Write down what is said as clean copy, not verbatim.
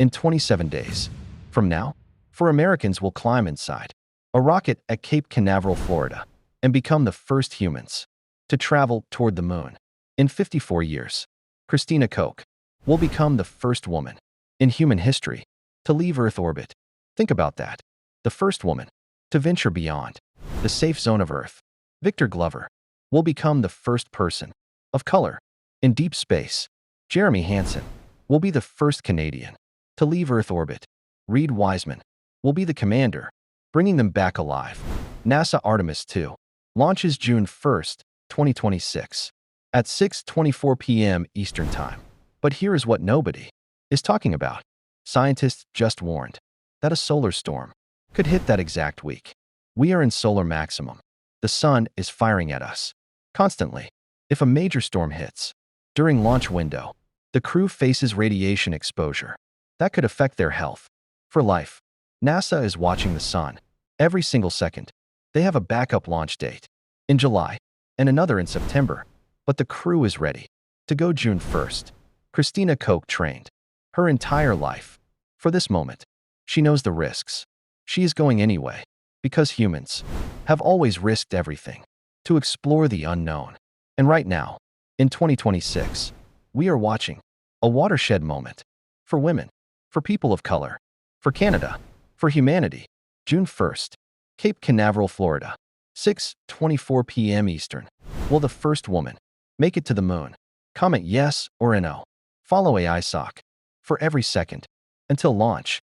in 27 days. From now, for Americans will climb inside a rocket at Cape Canaveral, Florida, and become the first humans to travel toward the moon. In 54 years, Christina Koch will become the first woman in human history to leave Earth orbit. Think about that. The first woman to venture beyond the safe zone of Earth. Victor Glover will become the first person of color in deep space. Jeremy Hansen will be the first Canadian to leave Earth orbit. Reid Wiseman will be the commander, bringing them back alive. NASA Artemis 2 launches June 1st, 2026 at 6:24 p.m. Eastern Time. But here is what nobody is talking about. Scientists just warned that a solar storm could hit that exact week. We are in solar maximum. The sun is firing at us constantly. If a major storm hits during launch window, the crew faces radiation exposure that could affect their health for life. NASA is watching the sun every single second. They have a backup launch date in July and another in September, but the crew is ready to go June 1st. Christina Koch trained her entire life for this moment. She knows the risks. She is going anyway because humans have always risked everything to explore the unknown. And right now, in 2026, we are watching a watershed moment for women, for people of color, for Canada, for humanity. June 1st, Cape Canaveral, Florida, 6:24 p.m. Eastern. Will the first woman make it to the moon? Comment yes or no. Follow AI Soch for every second until launch.